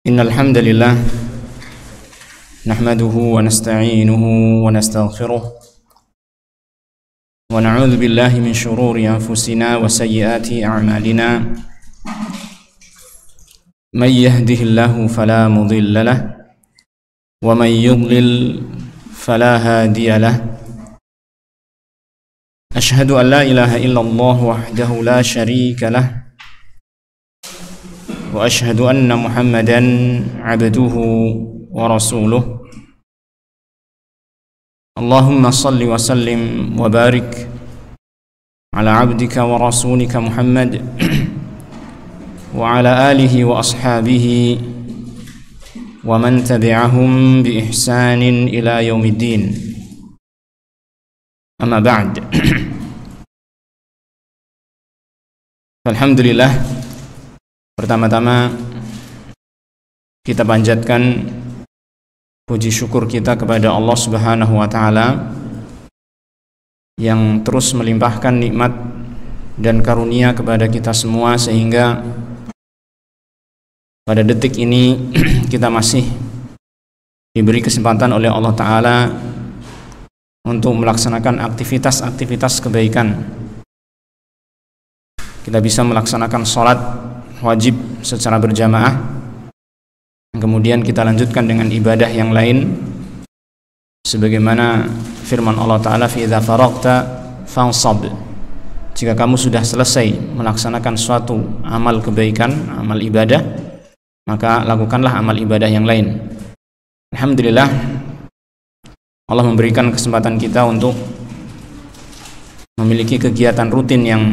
Innal hamdalillah nahmaduhu wa nasta'inuhu wa nastaghfiruh wa na'udzu billahi min shururi anfusina wa sayyiati a'malina may yahdihillahu fala mudilla lahu wa may yudlil fala hadiya lahu ashhadu an la ilaha illallah wahdahu la syarika lahu wa ashhadu anna Muhammadan abduhu wa rasuluh. Allahumma salli wa sallim wa barik ala abdika wa rasulika Muhammad wa ala alihi wa ashabihi wa man tabi'ahum bi ihsanin ila yaumiddin. Amma ba'd. Alhamdulillah, pertama-tama kita panjatkan puji syukur kita kepada Allah Subhanahu wa taala yang terus melimpahkan nikmat dan karunia kepada kita semua, sehingga pada detik ini kita masih diberi kesempatan oleh Allah taala untuk melaksanakan aktivitas-aktivitas kebaikan. Kita bisa melaksanakan sholat wajib secara berjamaah, kemudian kita lanjutkan dengan ibadah yang lain sebagaimana firman Allah Ta'ala, fi idza faragta fansab, jika kamu sudah selesai melaksanakan suatu amal kebaikan, amal ibadah, maka lakukanlah amal ibadah yang lain. Alhamdulillah, Allah memberikan kesempatan kita untuk memiliki kegiatan rutin yang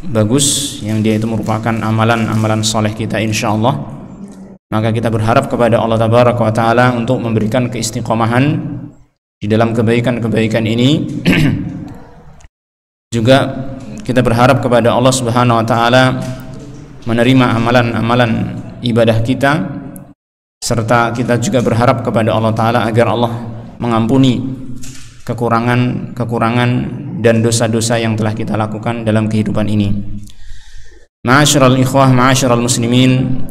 bagus, yang dia itu merupakan amalan-amalan soleh kita insyaallah. Maka kita berharap kepada Allah Tabaraka wa Ta'ala untuk memberikan keistiqomahan di dalam kebaikan-kebaikan ini. Juga kita berharap kepada Allah Subhanahu wa Ta'ala menerima amalan-amalan ibadah kita, serta kita juga berharap kepada Allah Ta'ala agar Allah mengampuni kekurangan dan dosa-dosa yang telah kita lakukan dalam kehidupan ini. Ma'asyiral ikhwah, ma'asyiral muslimin,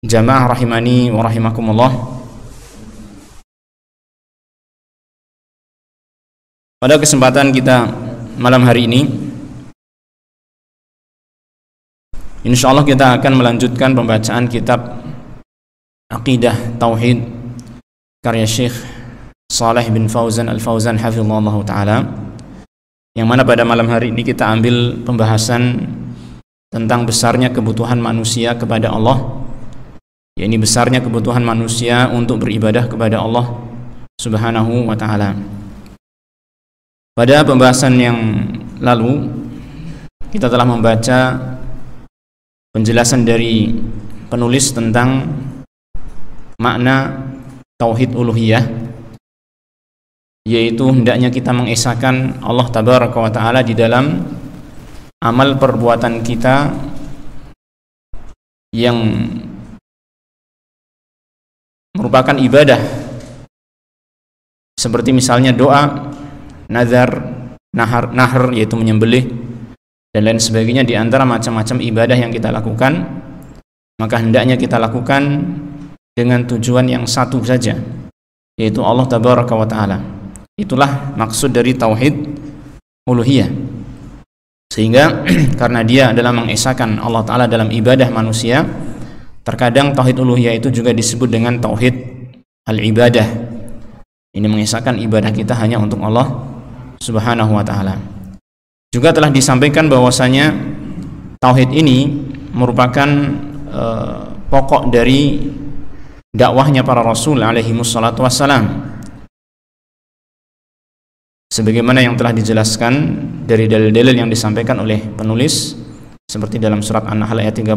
jamaah rahimani wa rahimakumullah. Pada kesempatan kita malam hari ini, insyaallah kita akan melanjutkan pembacaan kitab Aqidah Tauhid karya Syekh Shalih bin Fauzan Al-Fauzan hafizahullah ta'ala, yang mana pada malam hari ini kita ambil pembahasan tentang besarnya kebutuhan manusia kepada Allah, yakni besarnya kebutuhan manusia untuk beribadah kepada Allah Subhanahu wa ta'ala. Pada pembahasan yang lalu kita telah membaca penjelasan dari penulis tentang makna tauhid uluhiyah, yaitu hendaknya kita mengesahkan Allah Tabaraka wa Ta'ala di dalam amal perbuatan kita yang merupakan ibadah, seperti misalnya doa, nazar, nahar yaitu menyembelih, dan lain sebagainya di antara macam-macam ibadah yang kita lakukan. Maka hendaknya kita lakukan dengan tujuan yang satu saja, yaitu Allah Tabaraka wa Ta'ala. Itulah maksud dari tauhid uluhiyah. Sehingga karena dia adalah mengesahkan Allah Ta'ala dalam ibadah manusia, terkadang tauhid uluhiyah itu juga disebut dengan tauhid al-ibadah. Ini mengesahkan ibadah kita hanya untuk Allah Subhanahu wa Ta'ala. Juga telah disampaikan bahwasanya tauhid ini merupakan pokok dari dakwahnya para rasul alaihi wassalatu wassalam, sebagaimana yang telah dijelaskan dari dalil-dalil yang disampaikan oleh penulis, seperti dalam surat An-Nahl ayat 36,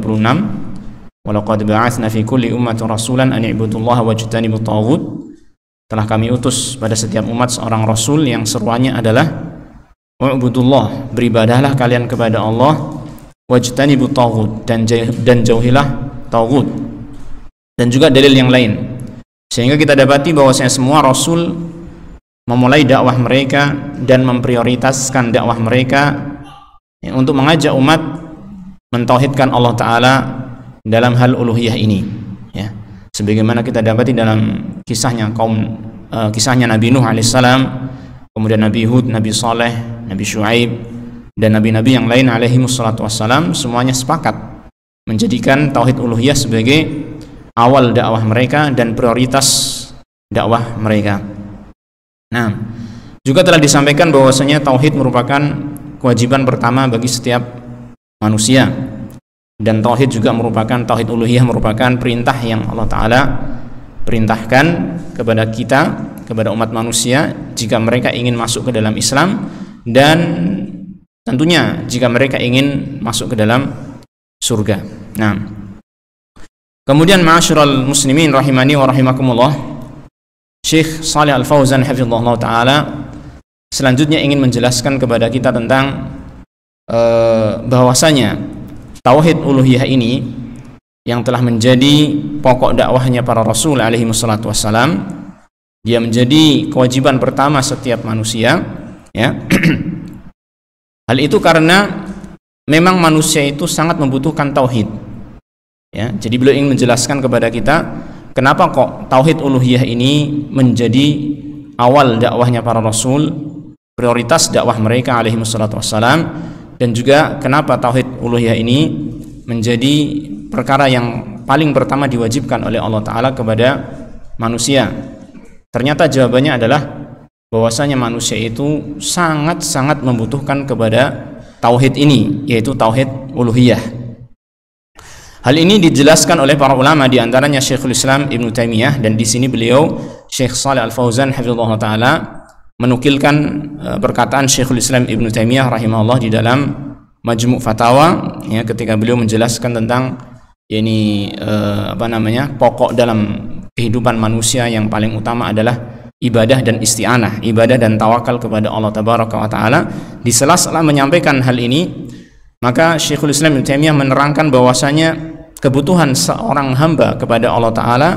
walaqad ba'atsna fi kulli ummatin rasulan an i'budullaha wajtanibut taghut, telah kami utus pada setiap umat seorang rasul yang seruannya adalah wa'budullah, beribadahlah kalian kepada Allah, wajtanibut taghut, dan jauhilah taghut, dan juga dalil yang lain. Sehingga kita dapati bahwasanya semua rasul memulai dakwah mereka dan memprioritaskan dakwah mereka untuk mengajak umat mentauhidkan Allah Ta'ala dalam hal uluhiyah ini, ya. sebagaimana kita dapati dalam kisahnya kisahnya Nabi Nuh alaihissalam, kemudian Nabi Hud, Nabi Saleh, Nabi Syuaib, dan nabi-nabi yang lain alaihimussalatu wassalam, semuanya sepakat menjadikan tauhid uluhiyah sebagai awal dakwah mereka dan prioritas dakwah mereka. Nah, juga telah disampaikan bahwasanya tauhid merupakan kewajiban pertama bagi setiap manusia, dan tauhid juga merupakan tauhid uluhiyah merupakan perintah yang Allah Ta'ala perintahkan kepada kita, kepada umat manusia jika mereka ingin masuk ke dalam Islam, dan tentunya jika mereka ingin masuk ke dalam surga. Nah, kemudian ma'asyiral muslimin rahimani wa rahimakumullah, Syekh Shalih Al-Fauzan hafizahullah ta'ala selanjutnya ingin menjelaskan kepada kita tentang bahwasanya tauhid uluhiyah ini yang telah menjadi pokok dakwahnya para rasul alaihi wassalatu wassalam, dia menjadi kewajiban pertama setiap manusia, ya. Hal itu karena memang manusia itu sangat membutuhkan tauhid, ya. Jadi beliau ingin menjelaskan kepada kita kenapa kok tauhid uluhiyah ini menjadi awal dakwahnya para rasul, prioritas dakwah mereka alaihi wassalatu wassalam, dan juga kenapa tauhid uluhiyah ini menjadi perkara yang paling pertama diwajibkan oleh Allah Ta'ala kepada manusia. Ternyata jawabannya adalah bahwasanya manusia itu sangat-sangat membutuhkan kepada tauhid ini, yaitu tauhid uluhiyah. Hal ini dijelaskan oleh para ulama, di antaranya Syekhul Islam Ibnu Taimiyah, dan di sini beliau Syekh Shalih Al-Fauzan hafizahullah taala menukilkan perkataan Syekhul Islam Ibnu Taimiyah rahimahullah di dalam Majmu' Fatawa, ya, ketika beliau menjelaskan tentang pokok dalam kehidupan manusia yang paling utama adalah ibadah dan isti'anah, ibadah dan tawakal kepada Allah Tabaraka wa Ta'ala. Di sela-sela menyampaikan hal ini, maka Syekhul Islam Ibnu Taimiyah menerangkan bahwasanya kebutuhan seorang hamba kepada Allah Ta'ala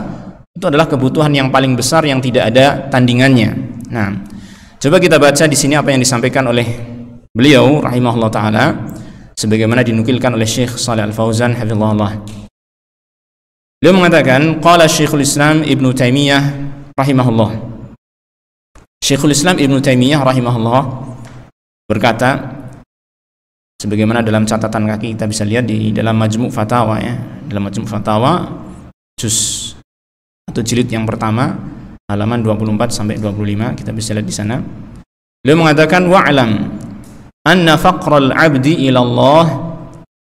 itu adalah kebutuhan yang paling besar yang tidak ada tandingannya. Nah, coba kita baca di sini apa yang disampaikan oleh beliau rahimahullah ta'ala sebagaimana dinukilkan oleh Syekh Shalih Al-Fauzan hafizahullah. Beliau mengatakan, qala Syekhul Islam Ibnu Taimiyah rahimahullah. Syekhul Islam Ibnu Taimiyah rahimahullah berkata, sebagaimana dalam catatan kaki kita bisa lihat di dalam Majmu' Fatawa, ya, dalam Majmu' Fatawa juz atau jilid yang pertama halaman 24 sampai 25, kita bisa lihat di sana. Beliau mengatakan, wa'lam anna faqral 'abdi ila Allah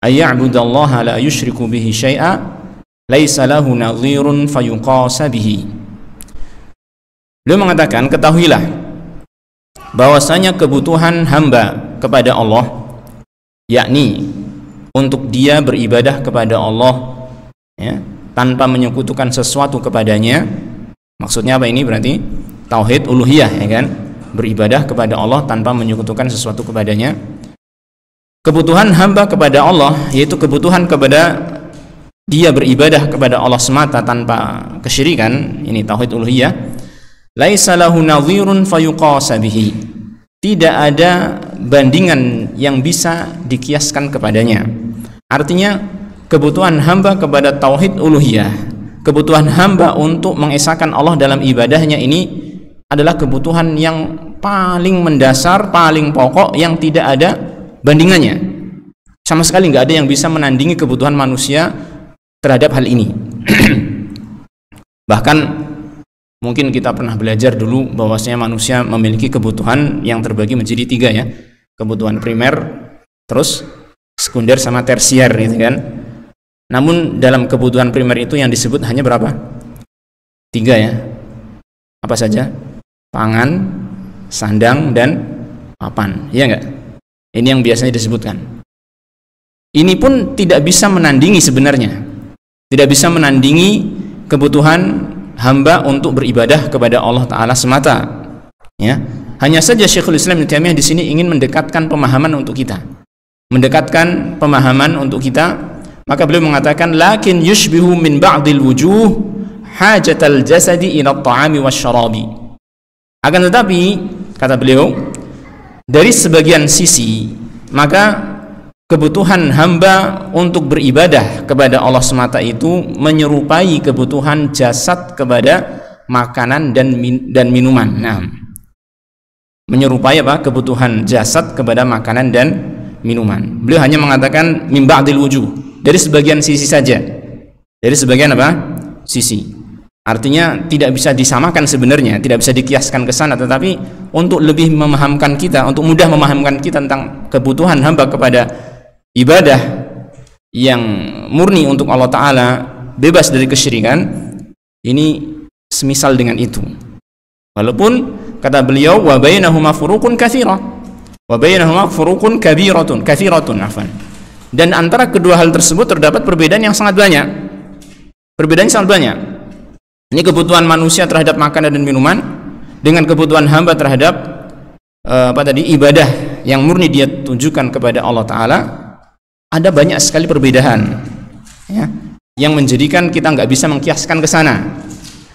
ay ya'budallaha la yusyriku bihi syai'a laisa lahu nadhirun fayuqasa bihi. Beliau mengatakan, ketahuilah bahwasanya kebutuhan hamba kepada Allah, yakni untuk dia beribadah kepada Allah, ya, tanpa menyekutukan sesuatu kepadanya. Maksudnya apa ini? Berarti tauhid uluhiyah, ya kan? Beribadah kepada Allah tanpa menyekutukan sesuatu kepadanya. Kebutuhan hamba kepada Allah, yaitu kebutuhan kepada dia beribadah kepada Allah semata tanpa kesyirikan, ini tauhid uluhiyah. Laisa lahu nadhirun fayuqasa bihi. Tidak ada bandingan yang bisa dikiaskan kepadanya. Artinya kebutuhan hamba kepada tauhid uluhiyah, kebutuhan hamba untuk mengesahkan Allah dalam ibadahnya ini adalah kebutuhan yang paling mendasar, paling pokok, yang tidak ada bandingannya. Sama sekali nggak ada yang bisa menandingi kebutuhan manusia terhadap hal ini. Bahkan mungkin kita pernah belajar dulu bahwasanya manusia memiliki kebutuhan yang terbagi menjadi 3, ya. Kebutuhan primer, terus sekunder, sama tersier, gitu kan. Namun dalam kebutuhan primer itu yang disebut hanya berapa? 3, ya. Apa saja? Pangan, sandang, dan papan, ya enggak? Ini yang biasanya disebutkan. Ini pun tidak bisa menandingi sebenarnya, tidak bisa menandingi kebutuhan hamba untuk beribadah kepada Allah Ta'ala semata, ya. Hanya saja Syekhul Islam Ibnu Taimiyah di sini ingin mendekatkan pemahaman untuk kita, mendekatkan pemahaman untuk kita. Maka beliau mengatakan, lakin yushbihu min ba'dil wujuh hajatal jasadi ila at-ta'ami wasyarabi. Akan tetapi, kata beliau, dari sebagian sisi, maka kebutuhan hamba untuk beribadah kepada Allah semata itu menyerupai kebutuhan jasad kepada makanan dan minuman. Nah, menyerupai apa? Kebutuhan jasad kepada makanan dan minuman. Beliau hanya mengatakan min ba'dil wujuh, dari sebagian sisi saja. Dari sebagian apa? Sisi. Artinya tidak bisa disamakan sebenarnya, tidak bisa dikiaskan ke sana, tetapi untuk lebih memahamkan kita, untuk mudah memahamkan kita tentang kebutuhan hamba kepada ibadah yang murni untuk Allah Ta'ala, bebas dari kesyirikan, ini semisal dengan itu. Walaupun kata beliau wa bainahuma furuqun katsira wa bainahuma furuqun katsiratun afwan. Dan antara kedua hal tersebut terdapat perbedaan yang sangat banyak. Perbedaan sangat banyak. Ini kebutuhan manusia terhadap makanan dan minuman dengan kebutuhan hamba terhadap ibadah yang murni dia tunjukkan kepada Allah Ta'ala. Ada banyak sekali perbedaan, ya, yang menjadikan kita nggak bisa mengkiaskan ke sana.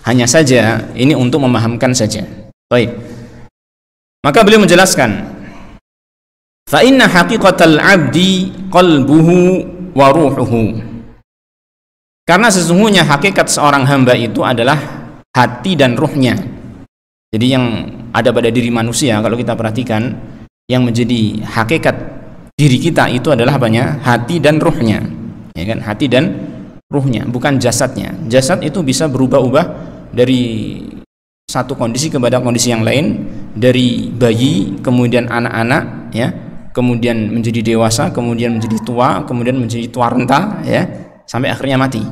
Hanya saja ini untuk memahamkan saja. Baik. Maka beliau menjelaskan, fa inna haqiqatal 'abdi qalbuhu wa ruhuhu. Karena sesungguhnya hakikat seorang hamba itu adalah hati dan ruhnya. Jadi yang ada pada diri manusia, kalau kita perhatikan, yang menjadi hakikat diri kita itu adalah apanya? Hati dan ruhnya, ya kan? Hati dan ruhnya, bukan jasadnya. Jasad itu bisa berubah-ubah dari satu kondisi kepada kondisi yang lain, dari bayi kemudian anak-anak, ya, kemudian menjadi dewasa, kemudian menjadi tua, kemudian menjadi tua renta, ya, sampai akhirnya mati,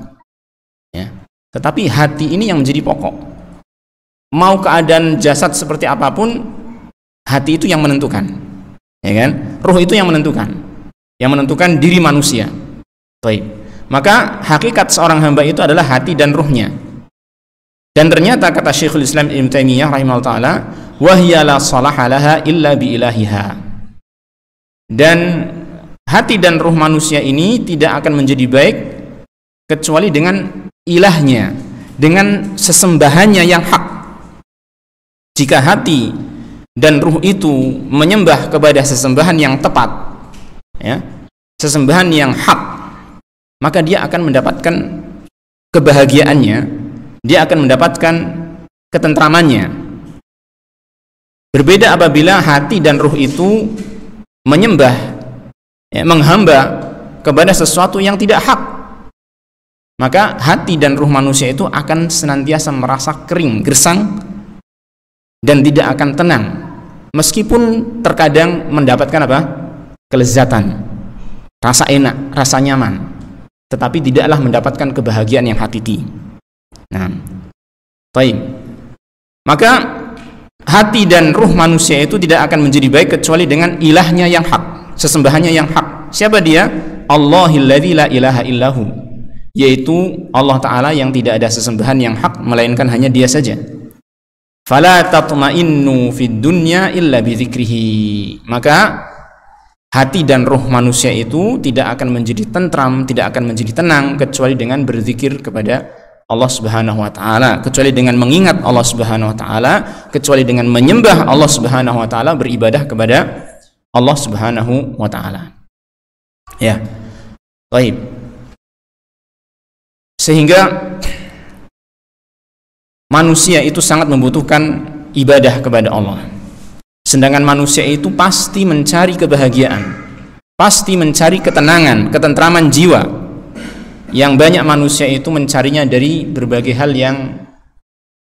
ya. Tetapi hati ini yang menjadi pokok. Mau keadaan jasad seperti apapun, hati itu yang menentukan, ya kan? Ruh itu yang menentukan diri manusia. Baik. Maka hakikat seorang hamba itu adalah hati dan ruhnya. Dan ternyata kata Syekhul Islam Ibnu Taimiyah rahimahullah taala, wa hiya la salaha laha illa bi ilahiha. Dan hati dan ruh manusia ini tidak akan menjadi baik kecuali dengan ilahnya, dengan sesembahannya yang hak. Jika hati dan ruh itu menyembah kepada sesembahan yang tepat, ya, sesembahan yang hak, maka dia akan mendapatkan kebahagiaannya, dia akan mendapatkan ketentramannya. Berbeda apabila hati dan ruh itu menyembah, ya, menghamba kepada sesuatu yang tidak hak, maka hati dan ruh manusia itu akan senantiasa merasa kering, gersang, dan tidak akan tenang, meskipun terkadang mendapatkan apa? Kelezatan, rasa enak, rasa nyaman, tetapi tidaklah mendapatkan kebahagiaan yang hakiki. Nah, baik. Maka hati dan ruh manusia itu tidak akan menjadi baik kecuali dengan ilahnya yang hak, sesembahannya yang hak. Siapa dia? Allahilladzi la ilaha illahu, yaitu Allah Ta'ala yang tidak ada sesembahan yang hak melainkan hanya dia saja. Fala tatma'innu fid dunya illa bi dzikrihi. Maka hati dan ruh manusia itu tidak akan menjadi tentram, tidak akan menjadi tenang kecuali dengan berzikir kepada Allah Subhanahu wa taala, kecuali dengan mengingat Allah Subhanahu wa taala, kecuali dengan menyembah Allah Subhanahu wa taala, beribadah kepada Allah Subhanahu wa taala. Ya. Baik. Sehingga manusia itu sangat membutuhkan ibadah kepada Allah. Sedangkan manusia itu pasti mencari kebahagiaan, pasti mencari ketenangan, ketentraman jiwa. Yang banyak manusia itu mencarinya dari berbagai hal yang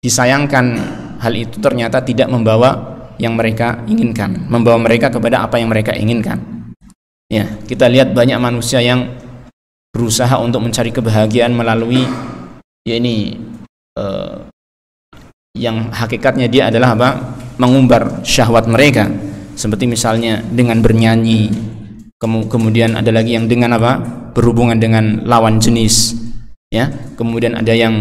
disayangkan. Hal itu ternyata tidak membawa yang mereka inginkan, membawa mereka kepada apa yang mereka inginkan. Ya, kita lihat banyak manusia yang berusaha untuk mencari kebahagiaan melalui, ya ini yang hakikatnya dia adalah apa? Mengumbar syahwat mereka, seperti misalnya dengan bernyanyi, kemudian ada lagi yang dengan apa? Berhubungan dengan lawan jenis, ya. Kemudian ada yang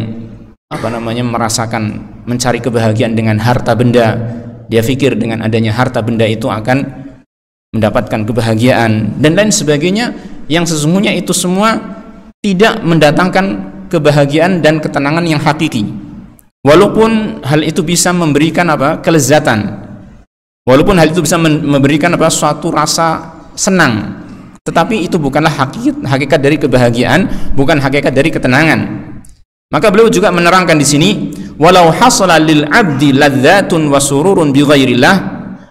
merasakan mencari kebahagiaan dengan harta benda. Dia pikir dengan adanya harta benda itu akan mendapatkan kebahagiaan dan lain sebagainya, yang sesungguhnya itu semua tidak mendatangkan kebahagiaan dan ketenangan yang hakiki. Walaupun hal itu bisa memberikan apa? Kelezatan. Walaupun hal itu bisa memberikan apa? Suatu rasa senang, tetapi itu bukanlah hakikat dari kebahagiaan, bukan hakikat dari ketenangan. Maka beliau juga menerangkan di sini, walau hasala lil 'abdi ladzatun wa sururun bi ghairillah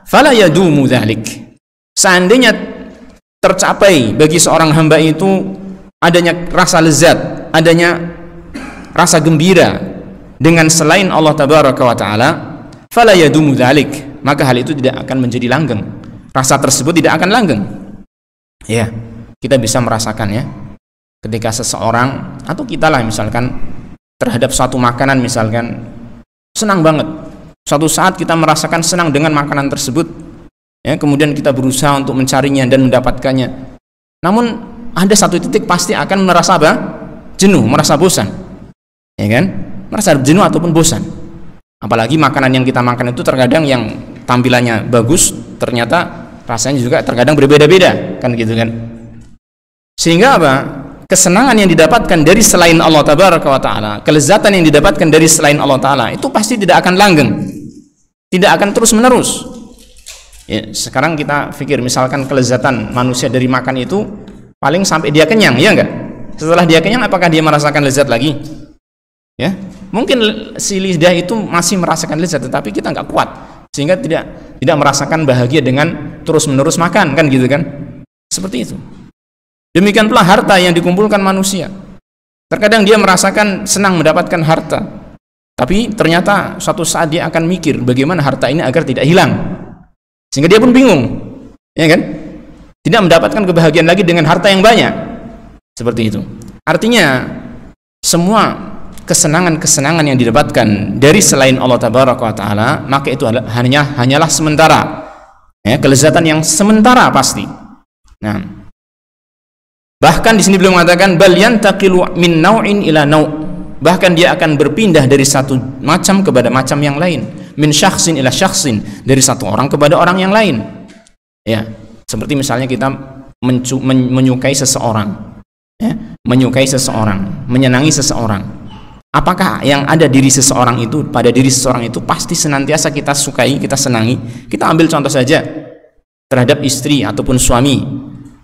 fala yadumu dzalik. Seandainya tercapai bagi seorang hamba itu adanya rasa lezat, adanya rasa gembira dengan selain Allah tabaraka wa taala, fala yadumu dzalik, maka hal itu tidak akan menjadi langgeng. Rasa tersebut tidak akan langgeng. Ya, kita bisa merasakan ya, ketika seseorang atau kita lah misalkan terhadap suatu makanan misalkan senang banget. Suatu saat kita merasakan senang dengan makanan tersebut, ya, kemudian kita berusaha untuk mencarinya dan mendapatkannya. Namun ada satu titik pasti akan merasa apa? Jenuh, merasa bosan. Ya kan? Merasa jenuh ataupun bosan. Apalagi makanan yang kita makan itu terkadang yang tampilannya bagus, ternyata rasanya juga terkadang berbeda-beda, kan gitu kan. Sehingga apa? Kesenangan yang didapatkan dari selain Allah tabaraka wa taala, kelezatan yang didapatkan dari selain Allah taala itu pasti tidak akan langgeng. Tidak akan terus-menerus. Ya, sekarang kita pikir misalkan kelezatan manusia dari makan itu paling sampai dia kenyang, ya enggak? Setelah dia kenyang apakah dia merasakan lezat lagi? Ya, mungkin si lidah itu masih merasakan lezat, tetapi kita enggak kuat sehingga tidak merasakan bahagia dengan terus-menerus makan, kan gitu kan? Seperti itu. Demikian pula harta yang dikumpulkan manusia. Terkadang dia merasakan senang mendapatkan harta, tapi ternyata suatu saat dia akan mikir bagaimana harta ini agar tidak hilang. Sehingga dia pun bingung, ya kan? Tidak mendapatkan kebahagiaan lagi dengan harta yang banyak. Seperti itu. Artinya semua kesenangan-kesenangan yang didapatkan dari selain Allah tabaraka wa taala, maka itu hanyalah sementara. Ya, kelezatan yang sementara pasti. Nah, bahkan di sini beliau mengatakan bal yantaqilu min nau'in ila nau'. Bahkan dia akan berpindah dari satu macam kepada macam yang lain. Min syakhsin ila syakhsin, dari satu orang kepada orang yang lain. Ya, seperti misalnya kita menyukai seseorang, ya, menyukai seseorang, menyenangi seseorang. Apakah yang ada diri seseorang itu, pada diri seseorang itu pasti senantiasa kita sukai, kita senangi? Kita ambil contoh saja terhadap istri ataupun suami,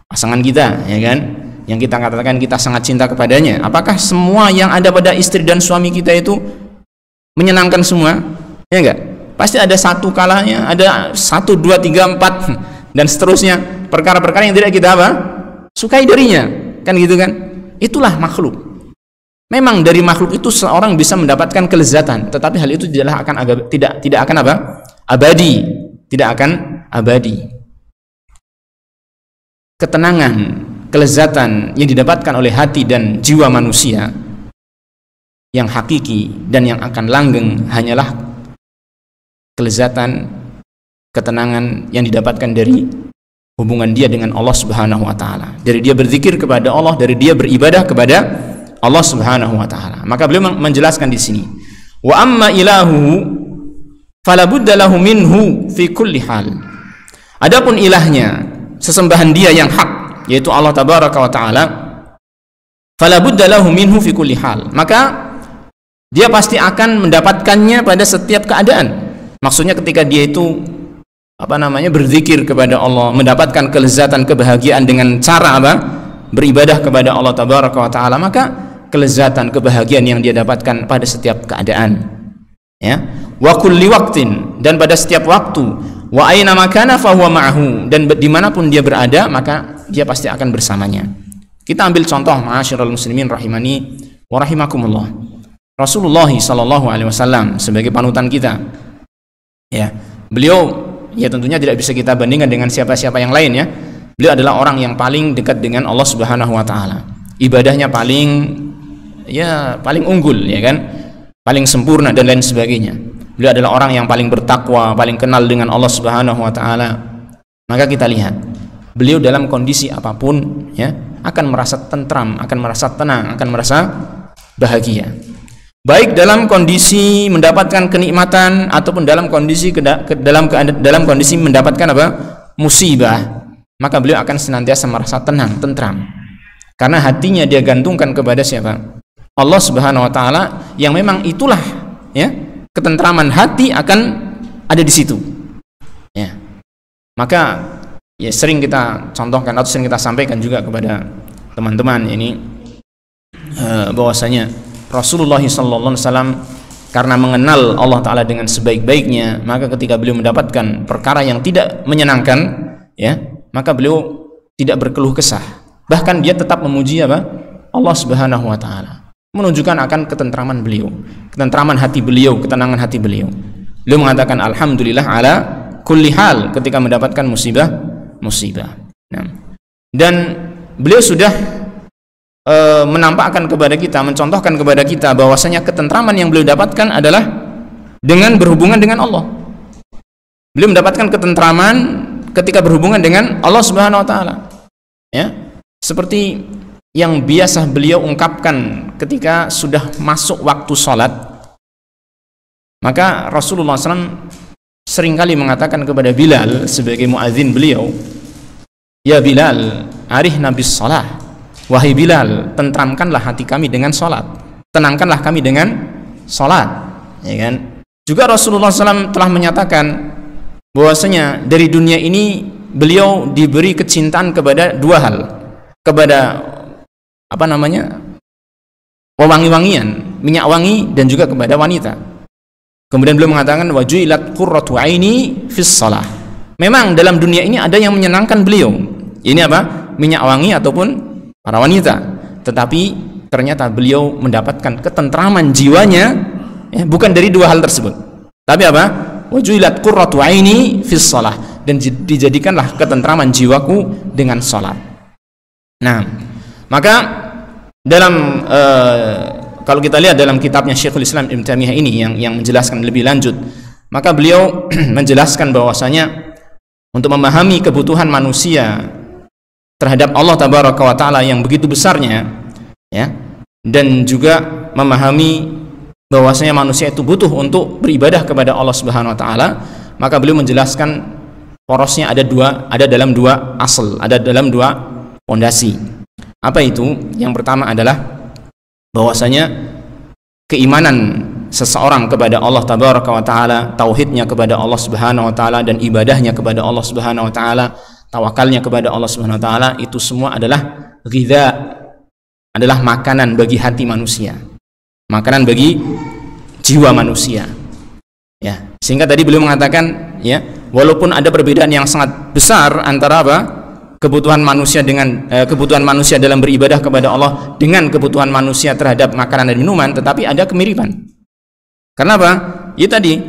pasangan kita, ya kan, yang kita katakan kita sangat cinta kepadanya. Apakah semua yang ada pada istri dan suami kita itu menyenangkan semua? Ya enggak? Pasti ada satu kalanya, ada 1, 2, 3, 4 dan seterusnya, perkara-perkara yang tidak kita apa? Sukai darinya, kan gitu kan? Itulah makhluk. Memang dari makhluk itu seorang bisa mendapatkan kelezatan, tetapi hal itu tidak akan apa? Abadi, tidak akan abadi. Ketenangan, kelezatan yang didapatkan oleh hati dan jiwa manusia yang hakiki dan yang akan langgeng hanyalah kelezatan, ketenangan yang didapatkan dari hubungan dia dengan Allah Subhanahu wa taala. Dari dia berzikir kepada Allah, dari dia beribadah kepada Allah Subhanahu wa taala. Maka beliau menjelaskan di sini, wa amma ilahu fala budda lahu minhu fi kulli hal. Adapun ilahnya, sesembahan dia yang hak, yaitu Allah tabaraka wa taala, fala budda lahu minhu fi kulli hal. Maka dia pasti akan mendapatkannya pada setiap keadaan. Maksudnya ketika dia itu berzikir kepada Allah, mendapatkan kelezatan, kebahagiaan dengan cara apa? Beribadah kepada Allah tabaraka wa taala, maka kelezatan, kebahagiaan yang dia dapatkan pada setiap keadaan, ya, wa kulli waqtin, dan pada setiap waktu, wa aina makana fa huwa ma'ahu, dan dimanapun dia berada maka dia pasti akan bersamanya. Kita ambil contoh, ma'asyiral muslimin rahimani wa rahimakumullah, Rasulullah sallallahu alaihi wasallam sebagai panutan kita, ya, beliau ya tentunya tidak bisa kita bandingkan dengan siapa-siapa yang lain, ya. Beliau adalah orang yang paling dekat dengan Allah Subhanahu wa taala. Ibadahnya paling unggul, ya kan? Paling sempurna dan lain sebagainya. Beliau adalah orang yang paling bertakwa, paling kenal dengan Allah Subhanahu wa taala. Maka kita lihat, beliau dalam kondisi apapun, ya, akan merasa tentram, akan merasa tenang, akan merasa bahagia. Baik dalam kondisi mendapatkan kenikmatan ataupun dalam kondisi dalam kondisi mendapatkan apa? Musibah. Maka beliau akan senantiasa merasa tenang, tentram, karena hatinya dia gantungkan kepada siapa? Allah Subhanahu wa taala, yang memang itulah, ya, ketentraman hati akan ada di situ, ya. Maka ya sering kita contohkan atau sering kita sampaikan juga kepada teman-teman ini, bahwasanya Rasulullah SAW karena mengenal Allah Ta'ala dengan sebaik-baiknya, maka ketika beliau mendapatkan perkara yang tidak menyenangkan, ya, maka beliau tidak berkeluh kesah, bahkan dia tetap memuji apa? Allah Subhanahu wa Ta'ala, menunjukkan akan ketentraman beliau, ketentraman hati beliau, ketenangan hati beliau. Beliau mengatakan alhamdulillah ala kulli hal ketika mendapatkan musibah. Nah, dan beliau sudah menampakkan kepada kita, mencontohkan kepada kita bahwasanya ketentraman yang beliau dapatkan adalah dengan berhubungan dengan Allah. Beliau mendapatkan ketentraman ketika berhubungan dengan Allah Subhanahu wa Ta'ala, ya, seperti yang biasa beliau ungkapkan ketika sudah masuk waktu sholat. Maka Rasulullah SAW seringkali mengatakan kepada Bilal sebagai muadzin beliau, ya Bilal, arihna bis shalah, wahai Bilal, tentramkanlah hati kami dengan sholat, tenangkanlah kami dengan sholat, ya kan? Juga Rasulullah SAW telah menyatakan bahwasanya dari dunia ini beliau diberi kecintaan kepada dua hal, kepada wewangi-wangian, minyak wangi, dan juga kepada wanita. Kemudian beliau mengatakan wajuilat qurratu aini fis shalah. Memang dalam dunia ini ada yang menyenangkan beliau, ini apa? Minyak wangi ataupun para wanita. Tetapi ternyata beliau mendapatkan ketentraman jiwanya, ya, bukan dari dua hal tersebut. Tapi apa? Wajuilat qurratu aini fis shalah, dan dijadikanlah ketentraman jiwaku dengan salat. Nah, maka dalam kalau kita lihat dalam kitabnya Syekhul Islam Ibnu Taimiyah ini yang menjelaskan lebih lanjut, maka beliau menjelaskan bahwasanya untuk memahami kebutuhan manusia terhadap Allah Tabaraka wa Ta'ala yang begitu besarnya, ya, dan juga memahami bahwasanya manusia itu butuh untuk beribadah kepada Allah Subhanahu wa Ta'ala, maka beliau menjelaskan porosnya ada dalam dua asal, ada dalam dua pondasi. Apa itu? Yang pertama adalah bahwasanya keimanan seseorang kepada Allah Tabaraka wa Ta'ala, tauhidnya kepada Allah Subhanahu wa Ta'ala, dan ibadahnya kepada Allah Subhanahu wa Ta'ala, tawakalnya kepada Allah Subhanahu wa Ta'ala, itu semua adalah ghidha, adalah makanan bagi hati manusia, makanan bagi jiwa manusia, ya. Sehingga tadi beliau mengatakan, ya, walaupun ada perbedaan yang sangat besar antara apa? Kebutuhan manusia dengan kebutuhan manusia dalam beribadah kepada Allah dengan kebutuhan manusia terhadap makanan dan minuman, tetapi ada kemiripan. Karena apa? Ya tadi,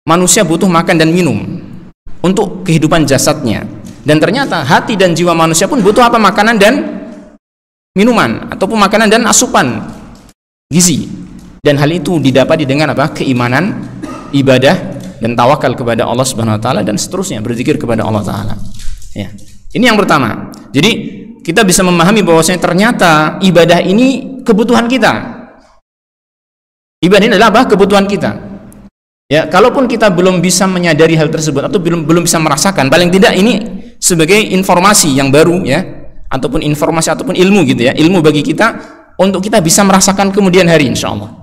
manusia butuh makan dan minum untuk kehidupan jasadnya, dan ternyata hati dan jiwa manusia pun butuh apa? Makanan dan minuman, ataupun makanan dan asupan gizi. Dan hal itu didapati dengan apa? Keimanan, ibadah, dan tawakal kepada Allah Subhanahu wa Ta'ala, dan seterusnya, berzikir kepada Allah Ta'ala, ya. Ini yang pertama. Jadi kita bisa memahami bahwasanya ternyata ibadah ini kebutuhan kita. Ibadah ini adalah apa? Kebutuhan kita. Ya, kalaupun kita belum bisa menyadari hal tersebut atau belum bisa merasakan, paling tidak ini sebagai informasi yang baru, ya, ataupun informasi ataupun ilmu gitu, ya, ilmu bagi kita untuk kita bisa merasakan kemudian hari, insyaallah.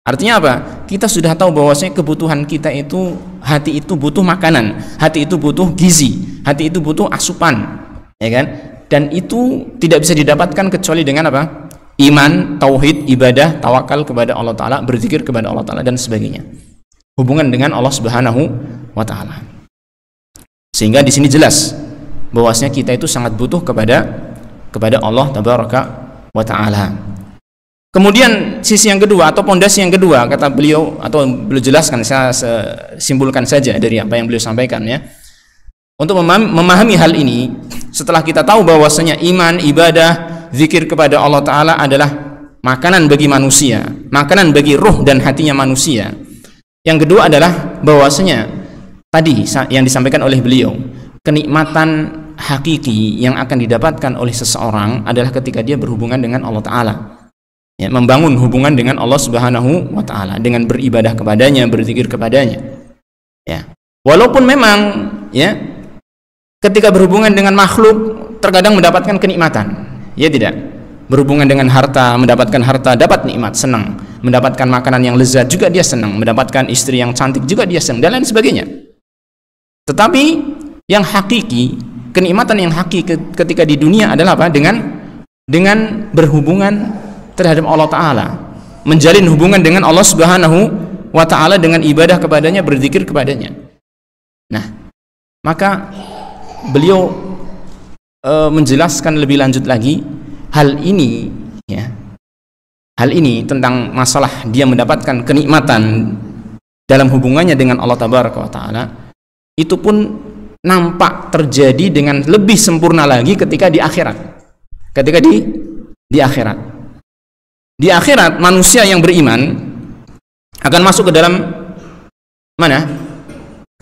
Artinya apa? Kita sudah tahu bahwasanya kebutuhan kita itu, hati itu butuh makanan, hati itu butuh gizi, hati itu butuh asupan, ya kan? Dan itu tidak bisa didapatkan kecuali dengan apa? Iman, tauhid, ibadah, tawakal kepada Allah Ta'ala, berzikir kepada Allah Ta'ala, dan sebagainya. Hubungan dengan Allah Subhanahu wa Ta'ala. Sehingga di sini jelas bahwasanya kita itu sangat butuh kepada Allah Tabaraka wa Ta'ala. Kemudian sisi yang kedua atau pondasi yang kedua, kata beliau atau beliau jelaskan, saya simpulkan saja dari apa yang beliau sampaikan, ya. Untuk memahami hal ini, setelah kita tahu bahwasanya iman, ibadah, zikir kepada Allah Ta'ala adalah makanan bagi manusia, makanan bagi ruh dan hatinya manusia. Yang kedua adalah bahwasanya tadi yang disampaikan oleh beliau, kenikmatan hakiki yang akan didapatkan oleh seseorang adalah ketika dia berhubungan dengan Allah Ta'ala, ya, membangun hubungan dengan Allah Subhanahu wa Ta'ala dengan beribadah kepadanya, berzikir kepadanya, ya. Walaupun memang, ya, ketika berhubungan dengan makhluk terkadang mendapatkan kenikmatan, ya tidak? Berhubungan dengan harta, mendapatkan harta, dapat nikmat, senang. Mendapatkan makanan yang lezat juga dia senang, mendapatkan istri yang cantik juga dia senang, dan lain sebagainya. Tetapi yang hakiki, kenikmatan yang hakiki ketika di dunia adalah apa? Dengan berhubungan terhadap Allah Ta'ala, menjalin hubungan dengan Allah Subhanahu wa Ta'ala dengan ibadah kepadanya, berzikir kepadanya. Nah, maka beliau menjelaskan lebih lanjut lagi hal ini, ya, hal ini tentang masalah dia mendapatkan kenikmatan dalam hubungannya dengan Allah Tabaraka wa Ta'ala, itu pun nampak terjadi dengan lebih sempurna lagi ketika di akhirat. Ketika di akhirat. Di akhirat manusia yang beriman akan masuk ke dalam mana?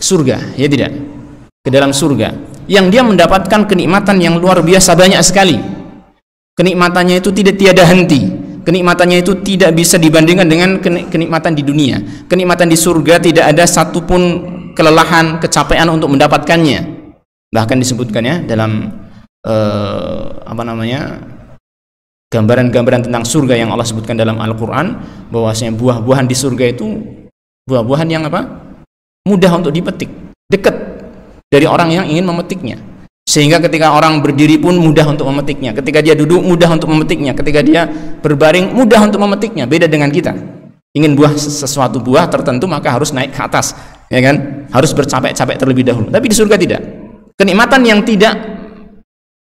Surga, ya tidak? Ke dalam surga yang dia mendapatkan kenikmatan yang luar biasa banyak sekali. Kenikmatannya itu tidak tiada henti. Kenikmatannya itu tidak bisa dibandingkan dengan kenikmatan di dunia. Kenikmatan di surga tidak ada satupun kelelahan, kecapean untuk mendapatkannya. Bahkan disebutkan ya dalam gambaran-gambaran tentang surga yang Allah sebutkan dalam Al-Quran, bahwasanya buah-buahan di surga itu buah-buahan yang mudah untuk dipetik, dekat dari orang yang ingin memetiknya, sehingga ketika orang berdiri pun mudah untuk memetiknya, ketika dia duduk mudah untuk memetiknya, ketika dia berbaring mudah untuk memetiknya. Beda dengan kita, ingin sesuatu buah tertentu maka harus naik ke atas, ya kan, harus bercapek-capek terlebih dahulu. Tapi di surga tidak, kenikmatan yang tidak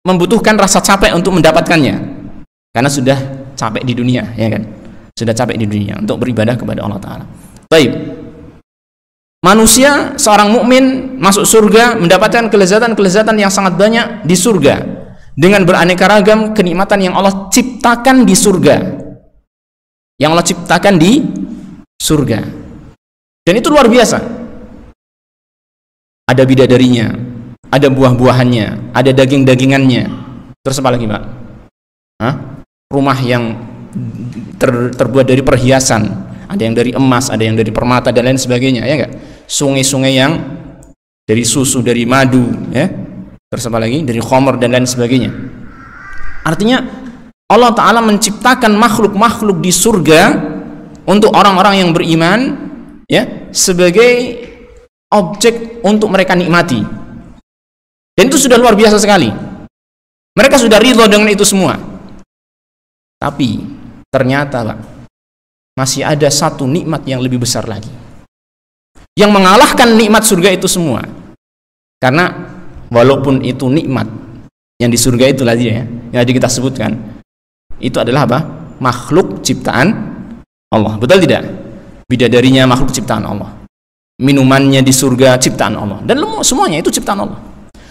membutuhkan rasa capek untuk mendapatkannya, karena sudah capek di dunia, ya kan, sudah capek di dunia untuk beribadah kepada Allah Ta'ala. Baik, manusia, seorang mukmin masuk surga mendapatkan kelezatan-kelezatan yang sangat banyak di surga dengan beraneka ragam kenikmatan yang Allah ciptakan di surga, yang Allah ciptakan di surga, dan itu luar biasa. Ada bidadarinya, ada buah-buahannya, ada daging-dagingannya. Terus apa lagi, Pak? Rumah yang terbuat dari perhiasan, ada yang dari emas, ada yang dari permata dan lain sebagainya, ya enggak? Sungai-sungai yang dari susu, dari madu, ya. Terus apa lagi? Dari khamr dan lain sebagainya. Artinya Allah Ta'ala menciptakan makhluk-makhluk di surga untuk orang-orang yang beriman, ya, sebagai objek untuk mereka nikmati. Dan itu sudah luar biasa sekali. Mereka sudah ridho dengan itu semua. Tapi ternyata, Pak, masih ada satu nikmat yang lebih besar lagi, yang mengalahkan nikmat surga itu semua. Karena walaupun itu nikmat yang di surga itu tadi, ya, yang tadi kita sebutkan, itu adalah apa? Makhluk ciptaan Allah. Betul tidak? Bidadarinya makhluk ciptaan Allah, minumannya di surga ciptaan Allah, dan semuanya itu ciptaan Allah.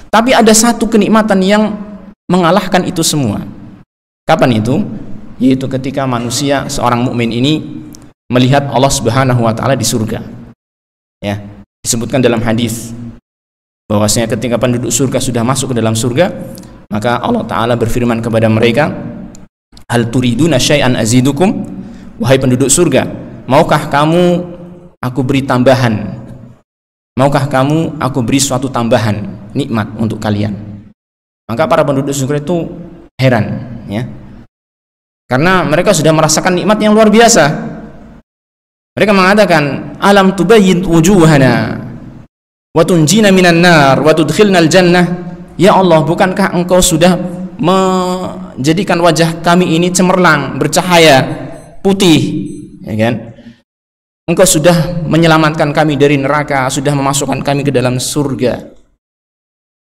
Tapi ada satu kenikmatan yang mengalahkan itu semua. Kapan itu? Yaitu ketika manusia, seorang mukmin ini melihat Allah Subhanahu wa Ta'ala di surga. Ya, disebutkan dalam hadis bahwasanya ketika penduduk surga sudah masuk ke dalam surga, maka Allah Ta'ala berfirman kepada mereka, hal turiduna syai'an azidukum, wahai penduduk surga, maukah kamu aku beri tambahan, maukah kamu aku beri suatu tambahan nikmat untuk kalian? Maka para penduduk surga itu heran, ya, karena mereka sudah merasakan nikmat yang luar biasa. Mereka mengatakan, alam tubayyid wujuhana wa tunjina minan nar wa tudkhilnal jannah. Ya Allah, bukankah engkau sudah menjadikan wajah kami ini cemerlang, bercahaya, putih, ya kan? Engkau sudah menyelamatkan kami dari neraka, sudah memasukkan kami ke dalam surga.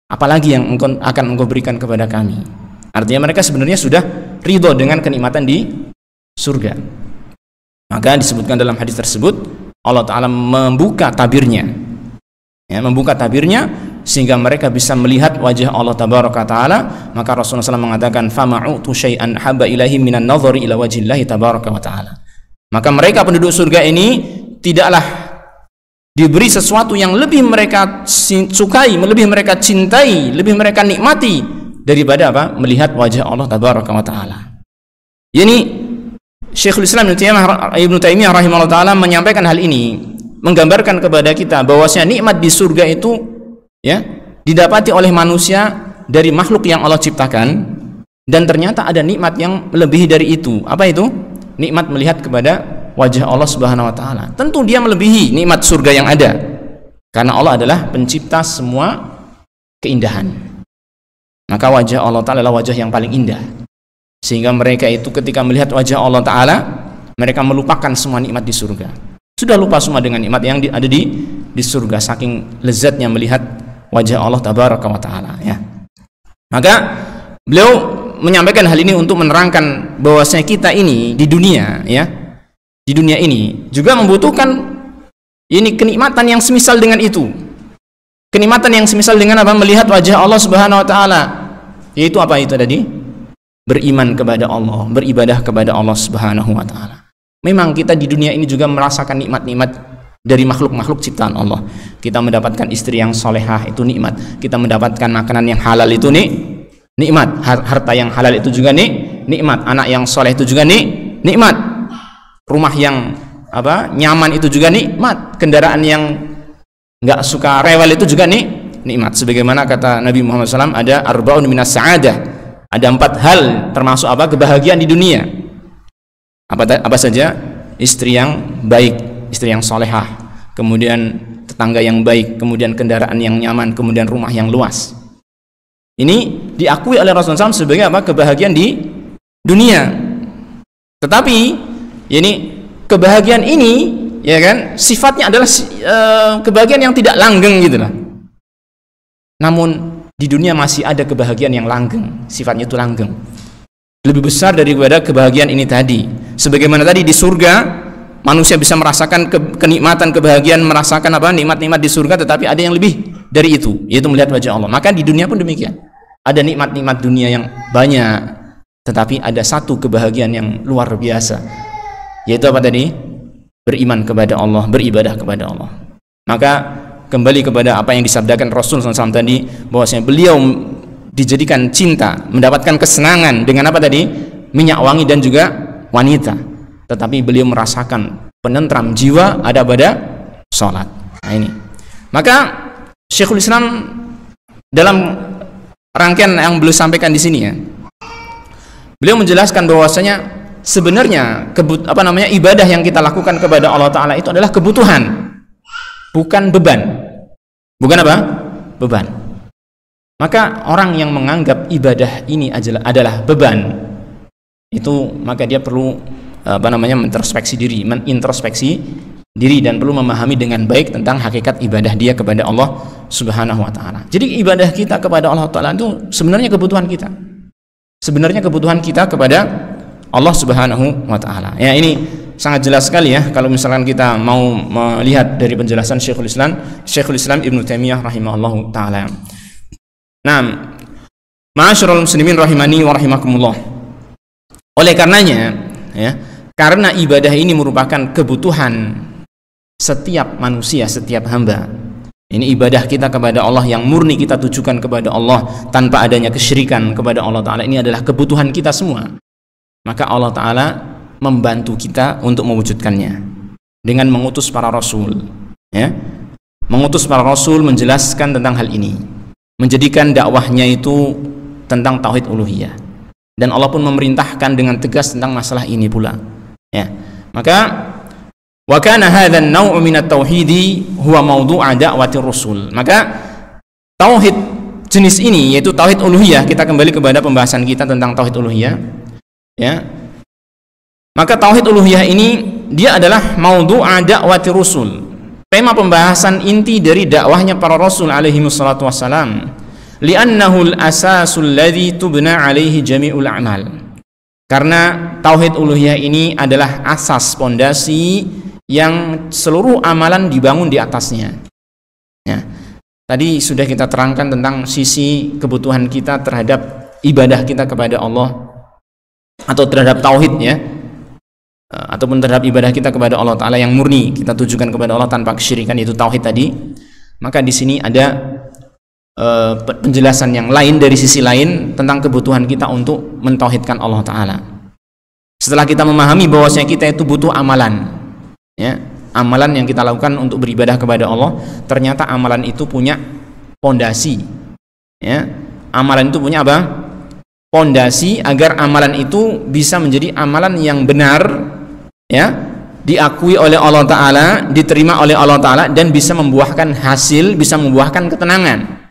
Apalagi yang akan engkau berikan kepada kami? Artinya mereka sebenarnya sudah ridho dengan kenikmatan di surga. Maka disebutkan dalam hadis tersebut, Allah Ta'ala membuka tabirnya, ya, membuka tabirnya sehingga mereka bisa melihat wajah Allah Tabaraka Ta'ala. Maka Rasulullah SAW mengatakan, fama'utu syai'an habba ilahi minan nadhari ila wajillahi Tabaraka wa Ta'ala. Maka mereka penduduk surga ini tidaklah diberi sesuatu yang lebih mereka sukai, lebih mereka cintai, lebih mereka nikmati daripada apa? Melihat wajah Allah Tabaraka wa Ta'ala. Yani Syekhul Islam Ibnu Taimiyah rahimahullah ta'ala menyampaikan hal ini, menggambarkan kepada kita bahwasanya nikmat di surga itu, ya, didapati oleh manusia dari makhluk yang Allah ciptakan, dan ternyata ada nikmat yang melebihi dari itu. Apa itu? Nikmat melihat kepada wajah Allah Subhanahu wa Ta'ala. Tentu dia melebihi nikmat surga yang ada, karena Allah adalah pencipta semua keindahan. Maka wajah Allah Ta'ala adalah wajah yang paling indah, sehingga mereka itu ketika melihat wajah Allah Ta'ala, mereka melupakan semua nikmat di surga. Sudah lupa semua dengan nikmat yang ada di surga, saking lezatnya melihat wajah Allah Tabaraka wa Ta'ala, ya. Maka beliau menyampaikan hal ini untuk menerangkan bahwasanya kita ini di dunia, ya, di dunia ini juga membutuhkan ini kenikmatan yang semisal dengan itu. Kenikmatan yang semisal dengan apa? Melihat wajah Allah Subhanahu wa Ta'ala. Yaitu apa itu tadi? Beriman kepada Allah, beribadah kepada Allah Subhanahu wa Ta'ala. Memang kita di dunia ini juga merasakan nikmat-nikmat dari makhluk-makhluk ciptaan Allah. Kita mendapatkan istri yang solehah, itu nikmat. Kita mendapatkan makanan yang halal, itu nikmat. Harta yang halal itu juga nikmat. Anak yang soleh itu juga nikmat. Rumah yang nyaman itu juga nikmat. Kendaraan yang nggak suka rewel itu juga nikmat. Sebagaimana kata Nabi Muhammad SAW, ada arba'un minas sa'adah, ada 4 hal termasuk kebahagiaan di dunia. Apa saja? Istri yang baik, istri yang solehah, kemudian tetangga yang baik, kemudian kendaraan yang nyaman, kemudian rumah yang luas. Ini diakui oleh Rasulullah SAW sebagai kebahagiaan di dunia. Tetapi ini kebahagiaan ini, ya kan, sifatnya adalah kebahagiaan yang tidak langgeng gitu lah. Namun di dunia masih ada kebahagiaan yang langgeng, sifatnya itu langgeng, lebih besar daripada kebahagiaan ini tadi. Sebagaimana tadi di surga manusia bisa merasakan kenikmatan, kebahagiaan, merasakan nikmat-nikmat di surga, tetapi ada yang lebih dari itu, yaitu melihat wajah Allah. Maka di dunia pun demikian, ada nikmat-nikmat dunia yang banyak, tetapi ada satu kebahagiaan yang luar biasa, yaitu apa tadi? Beriman kepada Allah, beribadah kepada Allah. Maka kembali kepada apa yang disabdakan Rasul SAW tadi, bahwasanya beliau dijadikan cinta, mendapatkan kesenangan dengan apa tadi? Minyak wangi dan juga wanita. Tetapi beliau merasakan penentram jiwa ada pada sholat. Nah ini. Maka Syekhul Islam dalam rangkaian yang beliau sampaikan di sini, ya, beliau menjelaskan bahwasanya sebenarnya ibadah yang kita lakukan kepada Allah Ta'ala itu adalah kebutuhan, bukan beban. Bukan apa? Beban. Maka orang yang menganggap ibadah ini adalah beban, itu maka dia perlu introspeksi diri dan perlu memahami dengan baik tentang hakikat ibadah dia kepada Allah Subhanahu wa Ta'ala. Jadi ibadah kita kepada Allah Ta'ala itu sebenarnya kebutuhan kita. Sebenarnya kebutuhan kita kepada Allah Subhanahu wa Ta'ala. Ya, ini sangat jelas sekali, ya, kalau misalkan kita mau melihat dari penjelasan Syekhul Islam Ibnu Taimiyah rahimahullahu taala. Nah, ma'asyiral muslimin rahimani wa rahimakumullah. Oleh karenanya, ya, karena ibadah ini merupakan kebutuhan setiap manusia, setiap hamba. Ini ibadah kita kepada Allah yang murni kita tujukan kepada Allah tanpa adanya kesyirikan kepada Allah Ta'ala. Ini adalah kebutuhan kita semua. Maka Allah Ta'ala membantu kita untuk mewujudkannya dengan mengutus para rasul, ya, mengutus para rasul menjelaskan tentang hal ini, menjadikan dakwahnya itu tentang tauhid uluhiyah, dan Allah pun memerintahkan dengan tegas tentang masalah ini pula, ya. Maka wa kana hadzal naw'u min at-tauhidi huwa mawdu'a da'wati rusul. Maka tauhid jenis ini, yaitu tauhid uluhiyah, kita kembali kepada pembahasan kita tentang tauhid uluhiyah, ya. Maka tauhid uluhiyah ini dia adalah maudhu'a da'wati rusul, tema pembahasan inti dari dakwahnya para rasul alaihi wassalatu wassalam, li'annahu al-asasul ladzi tubna alaihi jami'ul a'mal. Karena tauhid uluhiyah ini adalah asas, pondasi yang seluruh amalan dibangun di atasnya, ya. Tadi sudah kita terangkan tentang sisi kebutuhan kita terhadap ibadah kita kepada Allah, atau terhadap tauhid, ya, ataupun terhadap ibadah kita kepada Allah Ta'ala yang murni kita tujukan kepada Allah tanpa kesyirikan, yaitu tauhid tadi. Maka di sini ada penjelasan yang lain dari sisi lain tentang kebutuhan kita untuk mentauhidkan Allah Ta'ala. Setelah kita memahami bahwasanya kita itu butuh amalan, ya, amalan yang kita lakukan untuk beribadah kepada Allah, ternyata amalan itu punya pondasi, ya. Amalan itu punya apa? Pondasi agar amalan itu bisa menjadi amalan yang benar, ya, diakui oleh Allah Ta'ala, diterima oleh Allah Ta'ala, dan bisa membuahkan hasil, bisa membuahkan ketenangan.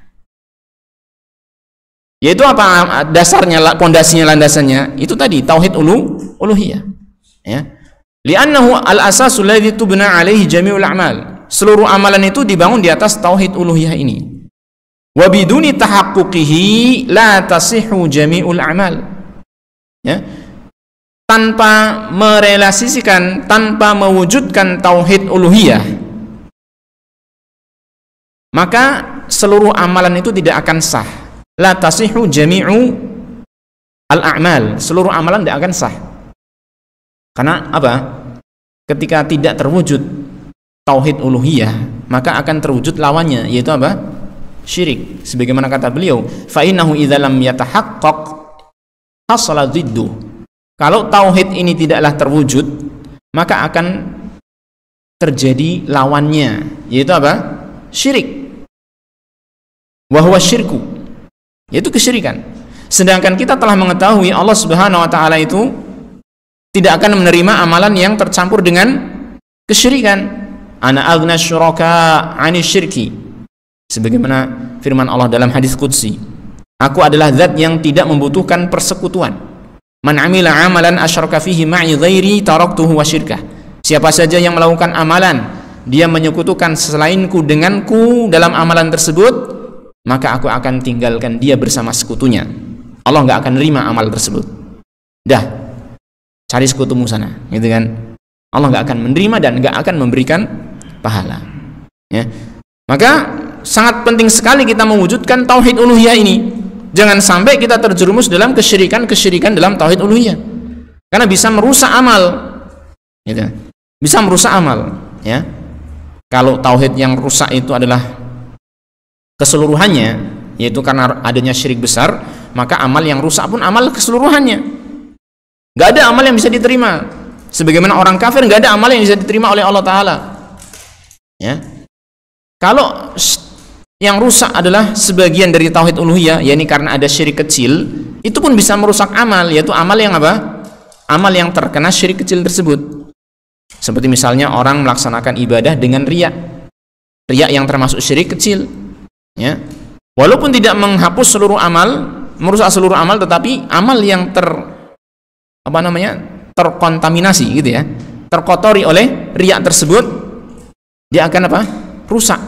Yaitu apa dasarnya, pondasinya, landasannya? Itu tadi tauhid uluhiyah. Ya. Li'annahu al-asasul ladzi tubna 'alaihi jami'ul a'mal. Seluruh amalan itu dibangun di atas tauhid uluhiyah ini. Wa biduni tahaqquqihi la tasihhu jami'ul a'mal. Ya. Tanpa merealisasikan, tanpa mewujudkan tauhid uluhiyah, maka seluruh amalan itu tidak akan sah. La tasihhu jami'u al-a'mal. Seluruh amalan tidak akan sah. Karena apa? Ketika tidak terwujud tauhid uluhiyah, maka akan terwujud lawannya, yaitu apa? Syirik. Sebagaimana kata beliau, fa innahu idza lam yatahaqqaq hasala dhiddu. Kalau tauhid ini tidaklah terwujud, maka akan terjadi lawannya, yaitu apa? Syirik. Wa huwa syirku, yaitu kesyirikan. Sedangkan kita telah mengetahui Allah Subhanahu wa taala itu tidak akan menerima amalan yang tercampur dengan kesyirikan. Ana aghna syuraka 'ani syirki. Sebagaimana firman Allah dalam hadis qudsi, aku adalah zat yang tidak membutuhkan persekutuan. Man 'amila 'amalan asyraka fihi ma'i ghairi taraktuhu wa syirkah. Siapa saja yang melakukan amalan dia menyekutukan selainku denganku dalam amalan tersebut, maka aku akan tinggalkan dia bersama sekutunya. Allah nggak akan nerima amal tersebut. Dah, cari sekutumu sana, gitu kan? Allah nggak akan menerima dan nggak akan memberikan pahala. Ya. Maka sangat penting sekali kita mewujudkan tauhid uluhiyah ini. Jangan sampai kita terjerumus dalam kesyirikan dalam tauhid uluhiyah. Karena bisa merusak amal. Gitu. Bisa merusak amal, ya. Kalau tauhid yang rusak itu adalah keseluruhannya, yaitu karena adanya syirik besar, maka amal yang rusak pun amal keseluruhannya. Gak ada amal yang bisa diterima. Sebagaimana orang kafir gak ada amal yang bisa diterima oleh Allah Ta'ala. Ya. Kalau yang rusak adalah sebagian dari tauhid uluhiyah, yakni karena ada syirik kecil, itu pun bisa merusak amal, yaitu amal yang apa? Amal yang terkena syirik kecil tersebut. Seperti misalnya orang melaksanakan ibadah dengan riya. Riya yang termasuk syirik kecil. Ya, walaupun tidak menghapus seluruh amal, merusak seluruh amal, tetapi amal yang terkontaminasi, gitu ya, terkotori oleh riya tersebut, dia akan apa? Rusak,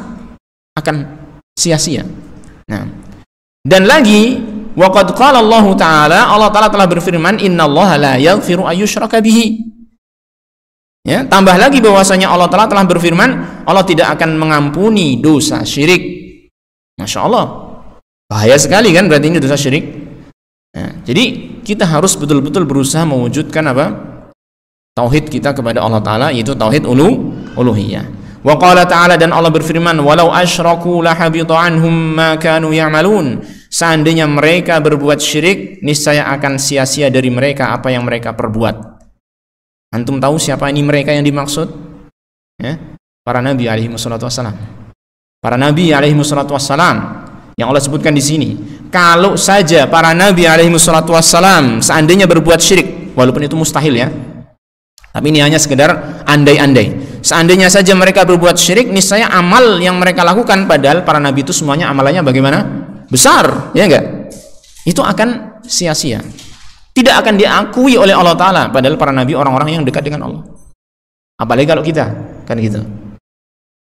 akan sia-sia. Nah, dan lagi, waqad qala Allah Ta'ala telah berfirman, innallaha la yaghfiru ayyushraka bihi. Ya, tambah lagi bahwasanya Allah Ta'ala telah berfirman, Allah tidak akan mengampuni dosa syirik. Masya Allah, bahaya sekali kan berarti ini dosa syirik. Nah, jadi kita harus betul-betul berusaha mewujudkan apa? Tauhid kita kepada Allah Ta'ala, yaitu tauhid uluhiyah. Wa qala ta'ala, dan Allah berfirman, walau asyraku lahabita anhum ma kanu ya'malun. Seandainya mereka berbuat syirik, niscaya akan sia-sia dari mereka apa yang mereka perbuat. Antum tahu siapa ini mereka yang dimaksud? Ya? Para nabi alaihi wassalatu wassalam. Para nabi alaihi wassalatu wassalam yang Allah sebutkan di sini. Kalau saja para nabi alaihi wassalatu wassalam seandainya berbuat syirik, walaupun itu mustahil ya, tapi ini hanya sekedar andai-andai. Seandainya saja mereka berbuat syirik, niscaya amal yang mereka lakukan, padahal para nabi itu semuanya amalannya bagaimana? Besar, ya enggak? Itu akan sia-sia. Tidak akan diakui oleh Allah Ta'ala, padahal para nabi orang-orang yang dekat dengan Allah. Apalagi kalau kita, kan gitu.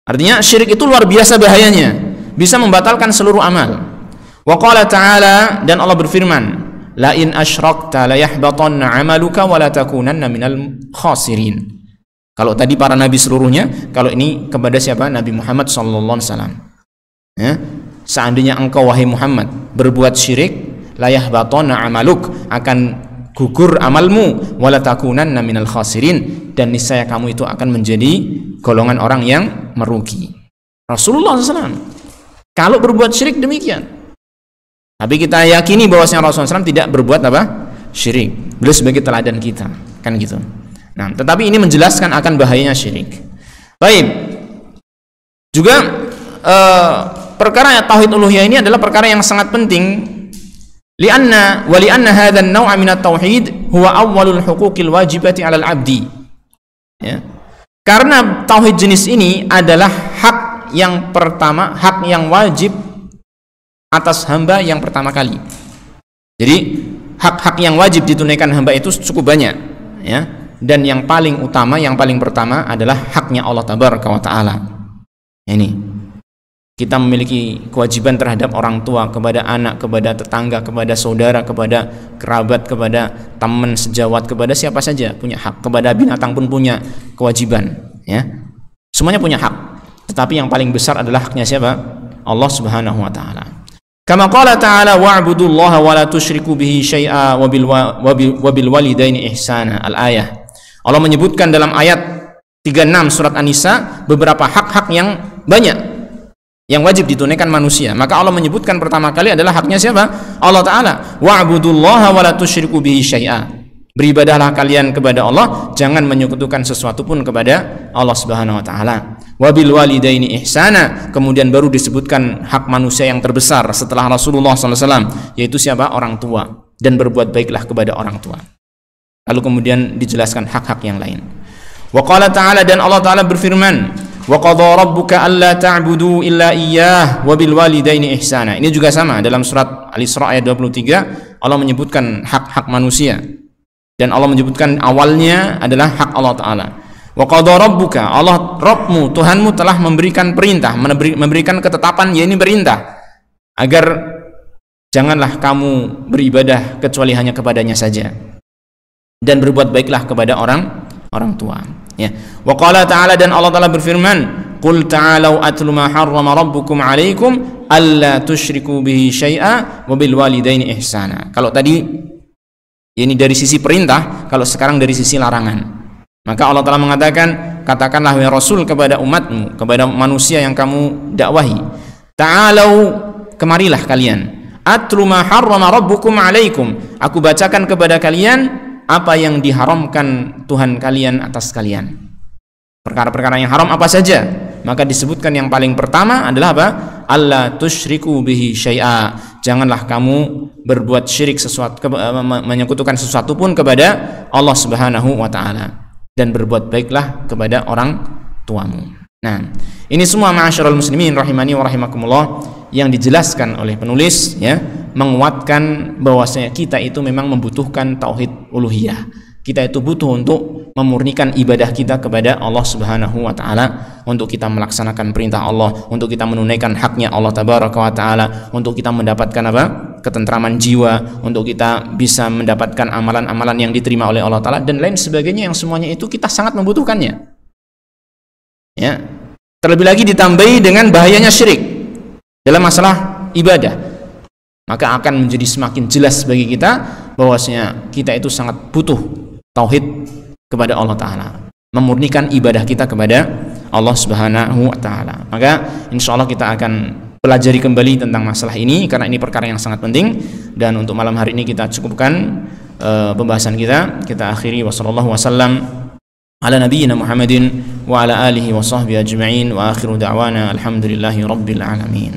Artinya syirik itu luar biasa bahayanya, bisa membatalkan seluruh amal. Wa qala ta'ala, dan Allah berfirman, la in asyrakta la yahbatanna 'amaluka wa la takunanna minal khasirin. Kalau tadi para nabi seluruhnya, kalau ini kepada siapa? Nabi Muhammad sallallahu alaihi wasallam. Ya, seandainya engkau wahai Muhammad berbuat syirik, la yahbatanna 'amaluk, akan gugur amalmu, wa la takunanna minal khasirin, dan niscaya kamu itu akan menjadi golongan orang yang merugi. Rasulullah SAW kalau berbuat syirik demikian. Tapi kita yakini bahwasanya Rasulullah SAW tidak berbuat apa? Syirik. Beliau sebagai teladan kita, kan gitu. Nah, tetapi ini menjelaskan akan bahayanya syirik. Baik. Juga perkara tauhid uluhiyah ini adalah perkara yang sangat penting. Lianna hadha an-naw'a min at-tauhid huwa awwalul huquqil wajibati 'alal 'abdi. Ya. Karena tauhid jenis ini adalah hak yang pertama, hak yang wajib atas hamba yang pertama kali. Jadi hak-hak yang wajib ditunaikan hamba itu cukup banyak, ya. Dan yang paling utama, yang paling pertama adalah haknya Allah Tabaraka wa Ta'ala. Ini kita memiliki kewajiban terhadap orang tua, kepada anak, kepada tetangga, kepada saudara, kepada kerabat, kepada teman sejawat, kepada siapa saja punya hak. Kepada binatang pun punya kewajiban, ya. Semuanya punya hak. Tetapi yang paling besar adalah haknya siapa? Allah Subhanahu wa Ta'ala. Kama qala ta'ala wa'budullaha wa la tusyriku bihi syai'a wa bil walidaini ihsana. Al-ayah. Allah menyebutkan dalam ayat 36 surat An-Nisa beberapa hak-hak yang banyak yang wajib ditunaikan manusia. Maka Allah menyebutkan pertama kali adalah haknya siapa? Allah Ta'ala. Wa'budullaha wa la tusyriku bihi syai'a. Beribadahlah kalian kepada Allah, jangan menyekutukan sesuatu pun kepada Allah Subhanahu wa Ta'ala. Wabil walidaini ihsana, kemudian baru disebutkan hak manusia yang terbesar setelah Rasulullah SAW, yaitu siapa? Orang tua. Dan berbuat baiklah kepada orang tua. Lalu kemudian dijelaskan hak-hak yang lain. Wa qala ta'ala, dan Allah Ta'ala berfirman, wa qadha rabbuka alla ta'budu illa iyyah wa bil walidaini ihsana. Ini juga sama dalam surat Al-Isra ayat 23, Allah menyebutkan hak-hak manusia. Dan Allah menyebutkan awalnya adalah hak Allah Ta'ala. Wa qadha rabbuka, Allah Rabbmu, Tuhanmu telah memberikan perintah, memberikan ketetapan, yaitu perintah, agar janganlah kamu beribadah kecuali hanya kepadanya saja, dan berbuat baiklah kepada orang tua, ya. Wa qala ta'ala, dan Allah Ta'ala berfirman, qul ta'alau atlu ma harrama rabbukum alaikum alla tusyriku bihi syai'a wa bil walidaini ihsana. Kalau tadi ini dari sisi perintah, kalau sekarang dari sisi larangan. Maka Allah Ta'ala mengatakan, katakanlah wahai Rasul kepada umatmu, kepada manusia yang kamu dakwahi, ta'alau, kemarilah kalian, atlu ma harrama rabbukum alaikum, aku bacakan kepada kalian apa yang diharamkan Tuhan kalian atas kalian. Perkara-perkara yang haram apa saja? Maka disebutkan yang paling pertama adalah apa? Alla tusyriku bihi syai'a. Janganlah kamu berbuat syirik sesuatu, menyekutukan sesuatu pun kepada Allah Subhanahu wa Ta'ala, dan berbuat baiklah kepada orang tuamu. Nah, ini semua ma'asyiral muslimin rahimani wa rahimakumullah yang dijelaskan oleh penulis, ya, menguatkan bahwasanya kita itu memang membutuhkan tauhid uluhiyah. Kita itu butuh untuk memurnikan ibadah kita kepada Allah Subhanahu wa Ta'ala, untuk kita melaksanakan perintah Allah, untuk kita menunaikan haknya Allah Tabaraka wa Ta'ala, untuk kita mendapatkan apa? Ketentraman jiwa, untuk kita bisa mendapatkan amalan-amalan yang diterima oleh Allah Ta'ala, dan lain sebagainya, yang semuanya itu kita sangat membutuhkannya, ya. Terlebih lagi ditambahi dengan bahayanya syirik dalam masalah ibadah, maka akan menjadi semakin jelas bagi kita bahwasanya kita itu sangat butuh tauhid kepada Allah Ta'ala, memurnikan ibadah kita kepada Allah Subhanahu wa Ta'ala. Maka insya Allah kita akan pelajari kembali tentang masalah ini, karena ini perkara yang sangat penting. Dan untuk malam hari ini kita cukupkan pembahasan kita akhiri. Wassallallahu wasallam ala nabiyyina Muhammadin wa ala alihi wa sahbihi ajma'in, wa akhiru da'wana alhamdulillahi rabbil alamin.